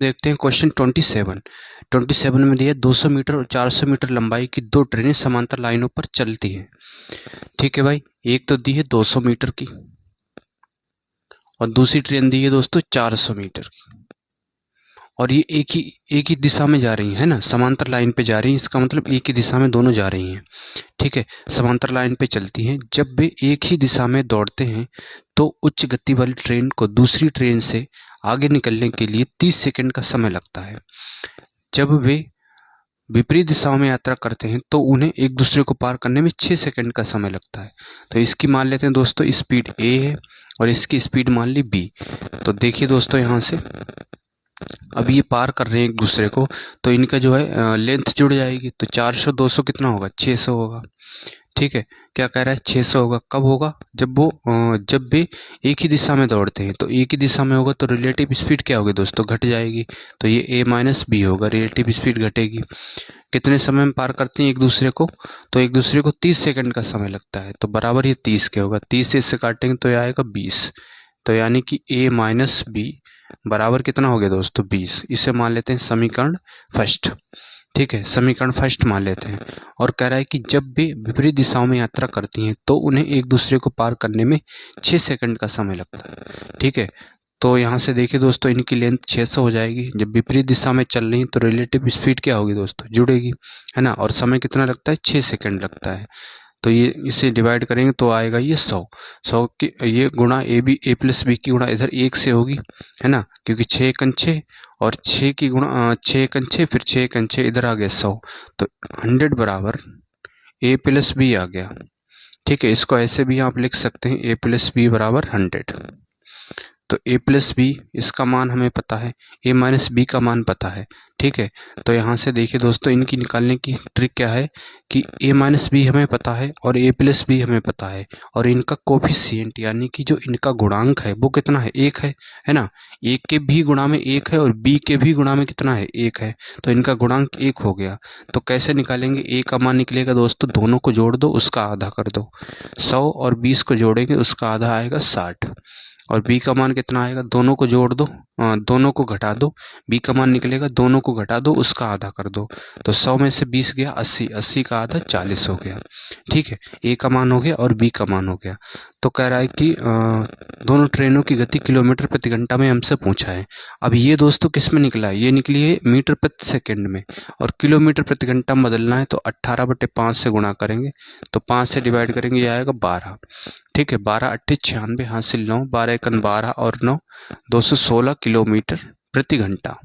देखते हैं क्वेश्चन 27 में दिया 200 मीटर और 400 मीटर लंबाई की दो ट्रेनें समांतर लाइनों पर चलती हैं। ठीक है भाई, एक तो दी है 200 मीटर की और दूसरी ट्रेन दी है दोस्तों 400 मीटर की, और ये एक ही दिशा में जा रही है ना, समांतर लाइन पे जा रही है। इसका मतलब एक ही दिशा में दोनों जा रही हैं। ठीक है, समांतर लाइन पे चलती हैं। जब वे एक ही दिशा में दौड़ते हैं तो उच्च गति वाली ट्रेन को दूसरी ट्रेन से आगे निकलने के लिए 30 सेकंड का समय लगता है। जब वे विपरीत दिशाओं में यात्रा करते हैं तो उन्हें एक दूसरे को पार करने में 6 सेकंड का समय लगता है। तो इसकी मान लेते हैं दोस्तों स्पीड ए है और इसकी स्पीड मान ली बी। तो देखिए दोस्तों, यहाँ से अब ये पार कर रहे हैं एक दूसरे को, तो इनका जो है लेंथ जुड़ जाएगी। तो 400 200 कितना होगा, 600 होगा। ठीक है, क्या कह रहा है, 600 होगा। कब होगा, जब वे एक ही दिशा में दौड़ते हैं। तो एक ही दिशा में होगा तो रिलेटिव स्पीड क्या होगी दोस्तों, घट जाएगी। तो ये a माइनस बी होगा, रिलेटिव स्पीड घटेगी। कितने समय में पार करते हैं एक दूसरे को, तो एक दूसरे को 30 सेकंड का समय लगता है। तो बराबर ये 30 के होगा, 30 से इससे काटेंगे तो ये आएगा 20। तो यानी कि a माइनस बी बराबर कितना हो गया दोस्तों, 20। इसे मान लेते हैं समीकरण फर्स्ट। ठीक है, समीकरण फर्स्ट मान लेते हैं। और कह रहा है कि जब वे विपरीत दिशाओं में यात्रा करती हैं तो उन्हें एक दूसरे को पार करने में 6 सेकंड का समय लगता है। ठीक है, तो यहाँ से देखिए दोस्तों, इनकी लेंथ 600 हो जाएगी। जब विपरीत दिशा में चल रही है तो रिलेटिव स्पीड क्या होगी दोस्तों, जुड़ेगी, है ना। और समय कितना लगता है, 6 सेकंड लगता है। तो ये इसे डिवाइड करेंगे तो आएगा ये 100 की, ये गुणा ए प्लस बी की गुणा इधर 1 से होगी, है ना, क्योंकि 6 एकन 6 और 6 की गुणा 6 एकन 6, फिर 6 एकन 6, इधर आ गया 100। तो 100 बराबर ए प्लस बी आ गया। ठीक है, इसको ऐसे भी आप लिख सकते हैं, ए प्लस बी बराबर 100। तो a प्लस बी इसका मान हमें पता है, a माइनस बी का मान पता है। ठीक है, तो यहाँ से देखिए दोस्तों, इनकी निकालने की ट्रिक क्या है कि a माइनस बी हमें पता है और a प्लस बी हमें पता है, और इनका कोफिशिएंट यानी कि जो इनका गुणांक है वो कितना है, 1 है ना। a के भी गुणा में 1 है और b के भी गुणा में कितना है, 1 है। तो इनका गुणांक 1 हो गया। तो कैसे निकालेंगे, a का मान निकलेगा दोस्तों, दोनों को जोड़ दो, उसका आधा कर दो। 100 और 20 को जोड़ेंगे, उसका आधा आएगा 60। और b का मान कितना आएगा, दोनों को जोड़ दो, दोनों को घटा दो, b का मान निकलेगा, दोनों को घटा दो, उसका आधा कर दो। तो 100 में से 20 गया 80, 80 का आधा 40 हो गया। ठीक है, a का मान हो गया और b का मान हो गया। तो कह रहा है कि दोनों ट्रेनों की गति किलोमीटर प्रति घंटा में हमसे पूछा है। अब ये दोस्तों किस में निकला है, ये निकली है मीटर प्रति सेकेंड में, और किलोमीटर प्रति घंटा में बदलना है तो 18/5 से गुणा करेंगे, तो 5 से डिवाइड करेंगे, ये आएगा 12। ठीक है, 12 8 96 हासिल 9, 12 एकन 12 और 9 216 किलोमीटर प्रति घंटा।